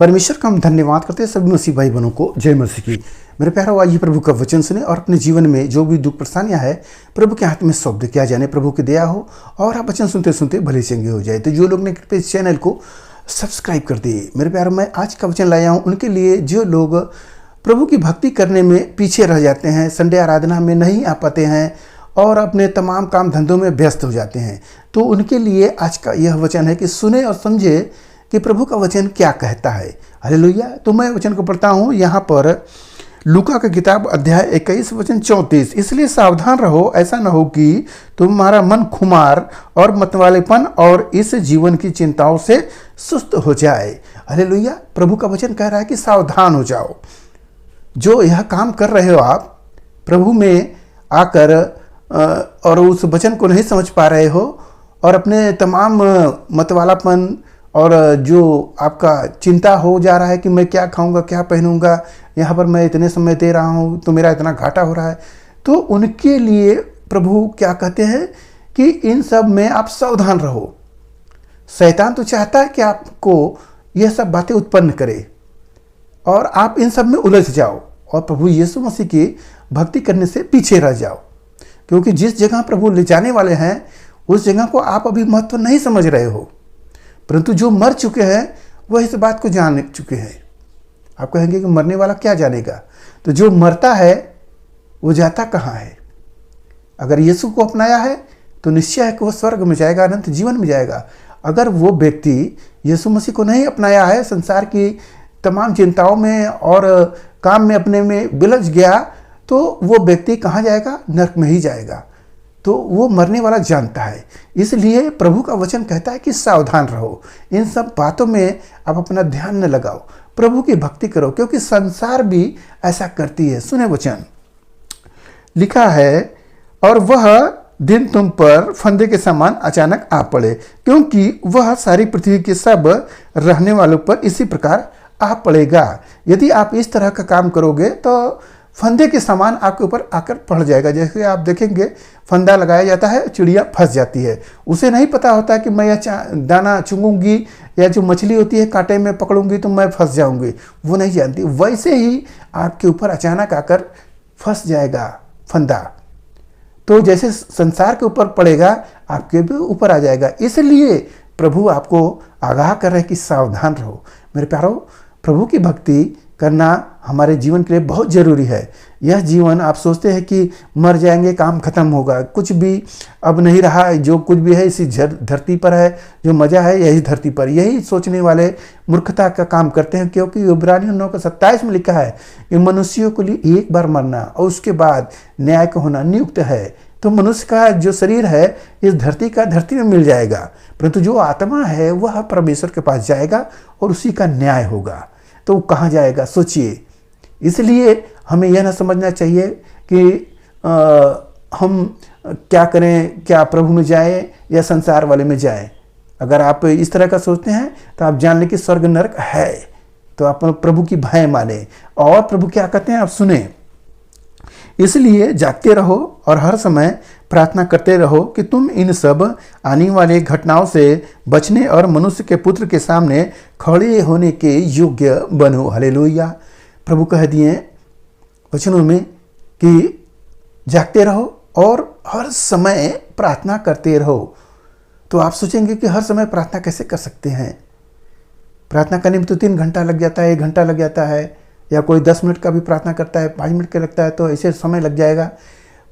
परमेश्वर का हम धन्यवाद करते हैं सभी मसीह भाई बहनों को। जय मसीह की। मेरे प्यारों, आज प्रभु का वचन सुने और अपने जीवन में जो भी दुख परेशानियां है प्रभु के हाथ में सौंप दे। क्या जाने प्रभु की दया हो और आप वचन सुनते सुनते भले चंगे हो जाए। तो जो लोग ने कृपया इस चैनल को सब्सक्राइब कर दिए। मेरे प्यारों, मैं आज का वचन लाया हूँ उनके लिए जो लोग प्रभु की भक्ति करने में पीछे रह जाते हैं, संडे आराधना में नहीं आ पाते हैं और अपने तमाम काम धंधों में व्यस्त हो जाते हैं। तो उनके लिए आज का यह वचन है कि सुने और समझे कि प्रभु का वचन क्या कहता है। हालेलुया। तो मैं वचन को पढ़ता हूँ यहाँ पर, लूका की किताब अध्याय 21 वचन 34। इसलिए सावधान रहो, ऐसा न हो कि तुम्हारा मन खुमार और मतवालेपन और इस जीवन की चिंताओं से सुस्त हो जाए। हालेलुया। प्रभु का वचन कह रहा है कि सावधान हो जाओ। जो यह काम कर रहे हो आप प्रभु में आकर और उस वचन को नहीं समझ पा रहे हो और अपने तमाम मतवालापन और जो आपका चिंता हो जा रहा है कि मैं क्या खाऊंगा, क्या पहनूंगा, यहाँ पर मैं इतने समय दे रहा हूँ तो मेरा इतना घाटा हो रहा है, तो उनके लिए प्रभु क्या कहते हैं कि इन सब में आप सावधान रहो। शैतान तो चाहता है कि आपको यह सब बातें उत्पन्न करे और आप इन सब में उलझ जाओ और प्रभु यीशु मसीह की भक्ति करने से पीछे रह जाओ। क्योंकि जिस जगह प्रभु ले जाने वाले हैं उस जगह को आप अभी महत्व नहीं समझ रहे हो, परंतु जो मर चुके हैं वह इस बात को जान चुके हैं। आप कहेंगे कि मरने वाला क्या जानेगा? तो जो मरता है वो जाता कहाँ है? अगर यीशु को अपनाया है तो निश्चय है कि वह स्वर्ग में जाएगा, अनंत जीवन में जाएगा। अगर वो व्यक्ति यीशु मसीह को नहीं अपनाया है, संसार की तमाम चिंताओं में और काम में अपने में बिलझ गया, तो वो व्यक्ति कहाँ जाएगा? नरक में ही जाएगा। तो वो मरने वाला जानता है। इसलिए प्रभु का वचन कहता है कि सावधान रहो, इन सब बातों में आप अपना ध्यान न लगाओ, प्रभु की भक्ति करो, क्योंकि संसार भी ऐसा करती है। सुने वचन, लिखा है, और वह दिन तुम पर फंदे के समान अचानक आ पड़े, क्योंकि वह सारी पृथ्वी के सब रहने वालों पर इसी प्रकार आ पड़ेगा। यदि आप इस तरह का काम करोगे तो फंदे के समान आपके ऊपर आकर पड़ जाएगा। जैसे आप देखेंगे फंदा लगाया जाता है, चिड़िया फंस जाती है, उसे नहीं पता होता कि मैं यह दाना चुंगूंगी या जो मछली होती है कांटे में पकड़ूंगी तो मैं फंस जाऊंगी, वो नहीं जानती। वैसे ही आपके ऊपर अचानक आकर फंस जाएगा फंदा। तो जैसे संसार के ऊपर पड़ेगा आपके भी ऊपर आ जाएगा। इसलिए प्रभु आपको आगाह कर रहे हैं कि सावधान रहो। मेरे प्यारों, प्रभु की भक्ति करना हमारे जीवन के लिए बहुत ज़रूरी है। यह जीवन आप सोचते हैं कि मर जाएंगे, काम खत्म होगा, कुछ भी अब नहीं रहा, जो कुछ भी है इसी धरती पर है, जो मज़ा है यही धरती पर। यही सोचने वाले मूर्खता का काम करते हैं, क्योंकि इब्रानियों 9:27 में लिखा है कि मनुष्यों के लिए एक बार मरना और उसके बाद न्याय का होना नियुक्त है। तो मनुष्य का जो शरीर है इस धरती में मिल जाएगा, परंतु जो आत्मा है वह परमेश्वर के पास जाएगा और उसी का न्याय होगा। तो कहाँ जाएगा सोचिए। इसलिए हमें यह ना समझना चाहिए कि हम क्या करें, क्या प्रभु में जाए या संसार वाले में जाए। अगर आप इस तरह का सोचते हैं तो आप जान लें कि स्वर्ग नरक है। तो आप प्रभु की भय माने। और प्रभु क्या कहते हैं आप सुने, इसलिए जागते रहो और हर समय प्रार्थना करते रहो कि तुम इन सब आने वाली घटनाओं से बचने और मनुष्य के पुत्र के सामने खड़े होने के योग्य बनो। हालेलुया। प्रभु कह दिए वचनों में कि जागते रहो और हर समय प्रार्थना करते रहो। तो आप सोचेंगे कि हर समय प्रार्थना कैसे कर सकते हैं? प्रार्थना करने में तो 3 घंटा लग जाता है, 1 घंटा लग जाता है, या कोई 10 मिनट का भी प्रार्थना करता है, 5 मिनट का लगता है, तो ऐसे समय लग जाएगा।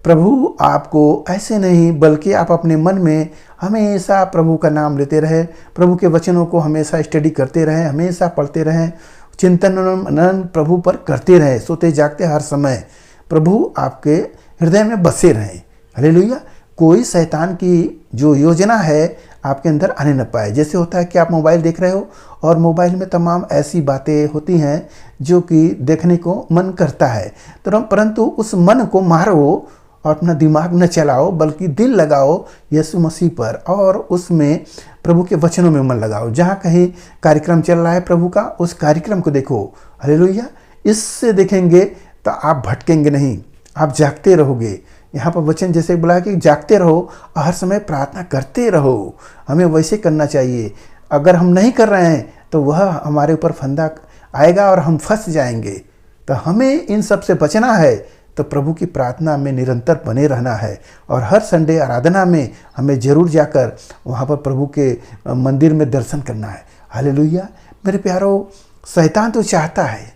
प्रभु आपको ऐसे नहीं, बल्कि आप अपने मन में हमेशा प्रभु का नाम लेते रहे, प्रभु के वचनों को हमेशा स्टडी करते रहे, हमेशा पढ़ते रहें, चिंतन मनन प्रभु पर करते रहे, सोते जागते हर समय प्रभु आपके हृदय में बसे रहें। हालेलुया। कोई शैतान की जो योजना है आपके अंदर आने न पाए। जैसे होता है कि आप मोबाइल देख रहे हो और मोबाइल में तमाम ऐसी बातें होती हैं जो कि देखने को मन करता है, तो परंतु उस मन को मारो और अपना दिमाग न चलाओ, बल्कि दिल लगाओ यीशु मसीह पर और उसमें प्रभु के वचनों में मन लगाओ। जहाँ कहीं कार्यक्रम चल रहा है प्रभु का, उस कार्यक्रम को देखो। हालेलुया। इससे देखेंगे तो आप भटकेंगे नहीं, आप जागते रहोगे। यहाँ पर वचन जैसे बोला कि जागते रहो, हर समय प्रार्थना करते रहो। हमें वैसे करना चाहिए। अगर हम नहीं कर रहे हैं तो वह हमारे ऊपर फंदा आएगा और हम फंस जाएंगे। तो हमें इन सब से बचना है, तो प्रभु की प्रार्थना में निरंतर बने रहना है। और हर संडे आराधना में हमें जरूर जाकर वहाँ पर प्रभु के मंदिर में दर्शन करना है। हालेलुया। मेरे प्यारों, शैतान तो चाहता है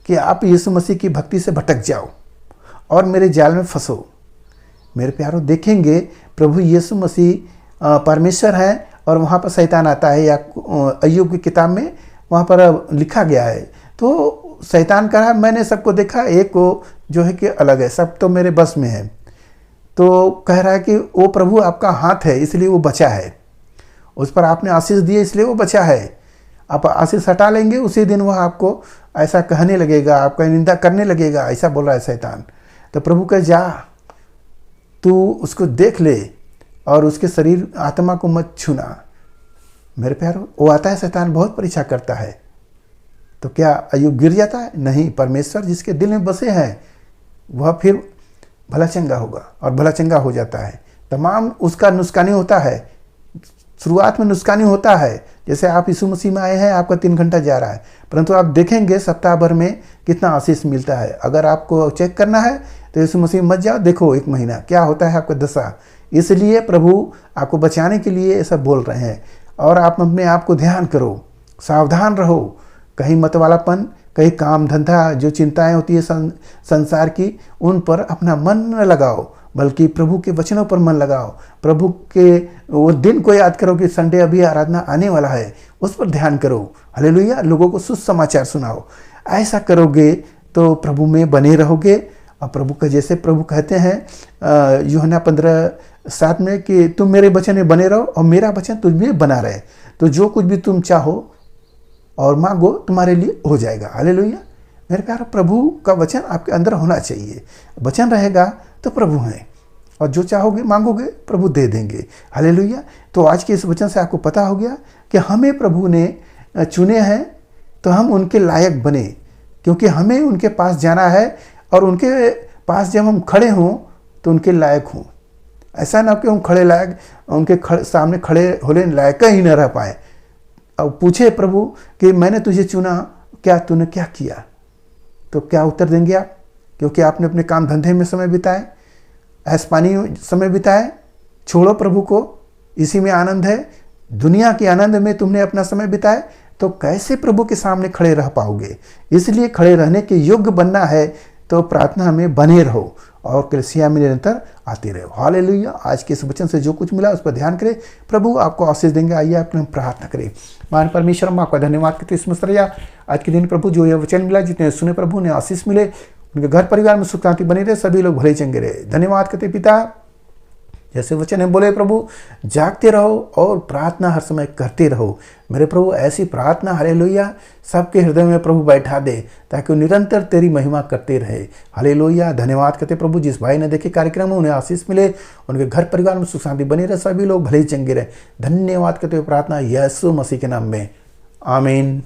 कि आप यीशु मसीह की भक्ति से भटक जाओ और मेरे जाल में फंसो। मेरे प्यारों, देखेंगे प्रभु यीशु मसीह परमेश्वर है और वहाँ पर शैतान आता है, या अय्यूब की किताब में वहाँ पर लिखा गया है। तो शैतान कहा मैंने सबको देखा, एक को जो है कि अलग है, सब तो मेरे बस में है। तो कह रहा है कि वो प्रभु आपका हाथ है इसलिए वो बचा है, उस पर आपने आशीष दिए इसलिए वो बचा है। आप आशीष हटा लेंगे उसी दिन वह आपको ऐसा कहने लगेगा, आपका निंदा करने लगेगा, ऐसा बोल रहा है शैतान। तो प्रभु कहे जा, तू उसको देख ले और उसके शरीर आत्मा को मत छूना। मेरे प्यारों, वो आता है, शैतान बहुत परीक्षा करता है। तो क्या अय्यूब गिर जाता है? नहीं। परमेश्वर जिसके दिल में बसे हैं वह फिर भला चंगा होगा और भला चंगा हो जाता है। तमाम उसका नुस्कानी होता है, शुरुआत में नुस्कानी होता है। जैसे आप यीशु मसीह में आए हैं, आपका 3 घंटा जा रहा है, परंतु आप देखेंगे सप्ताह भर में कितना आशीष मिलता है। अगर आपको चेक करना है तो यीशु मसीह मत जाओ, देखो 1 महीना क्या होता है आपका दशा। इसलिए प्रभु आपको बचाने के लिए ऐसा बोल रहे हैं। और आप अपने आप को ध्यान करो, सावधान रहो, कहीं मतवालापन, कहीं काम धंधा, जो चिंताएं होती है संसार की, उन पर अपना मन न लगाओ, बल्कि प्रभु के वचनों पर मन लगाओ। प्रभु के वो दिन को याद करो कि संडे अभी आराधना आने वाला है, उस पर ध्यान करो। हालेलुया। लोगों को सुसमाचार सुनाओ। ऐसा करोगे तो प्रभु में बने रहोगे। और प्रभु का, जैसे प्रभु कहते हैं यूहन्ना 15:7 में कि तुम मेरे वचन में बने रहो और मेरा वचन तुझ में बना रहे, तो जो कुछ भी तुम चाहो और मांगो तुम्हारे लिए हो जाएगा। हालेलुया। मेरे प्यारे, प्रभु का वचन आपके अंदर होना चाहिए। वचन रहेगा तो प्रभु हैं, और जो चाहोगे मांगोगे प्रभु दे देंगे। हालेलुया। तो आज के इस वचन से आपको पता हो गया कि हमें प्रभु ने चुने हैं, तो हम उनके लायक बने, क्योंकि हमें उनके पास जाना है। और उनके पास जब हम खड़े हों तो उनके लायक हों। ऐसा ना कि हम खड़े लायक, उनके सामने खड़े होने लायक ही न रह पाए। अब पूछे प्रभु कि मैंने तुझे चुना, क्या तूने क्या किया? तो क्या उत्तर देंगे आप? क्योंकि आपने अपने काम धंधे में समय बिताए, ऐशपानी समय बिताए। छोड़ो प्रभु को, इसी में आनंद है। दुनिया के आनंद में तुमने अपना समय बिताए, तो कैसे प्रभु के सामने खड़े रह पाओगे? इसलिए खड़े रहने के योग्य बनना है तो प्रार्थना में बने रहो और कलीसिया में निरंतर आते रहो। हालेलुया। आज के इस वचन से जो कुछ मिला उस पर ध्यान करें, प्रभु आपको आशीष देंगे। आइए अपने प्रार्थना करें। महान परमेश्वर, हम आपका धन्यवाद करते हैं इस मसरिया आज के दिन प्रभु, जो यह वचन मिला, जितने सुने प्रभु ने आशीष मिले, उनके घर परिवार में सुख शांति बनी रहे, सभी लोग भले चंगे रहे। धन्यवाद करते पिता, जैसे वचन है बोले प्रभु, जागते रहो और प्रार्थना हर समय करते रहो। मेरे प्रभु, ऐसी प्रार्थना हालेलुया सबके हृदय में प्रभु बैठा दे, ताकि वो निरंतर तेरी महिमा करते रहे। हालेलुया। धन्यवाद करते प्रभु, जिस भाई ने देखे कार्यक्रम में उन्हें आशीष मिले, उनके घर परिवार में सुख शांति बनी रहे, सभी लोग भले चंगे रहे। धन्यवाद करते हुए प्रार्थना यीशु मसीह के नाम में, आमीन।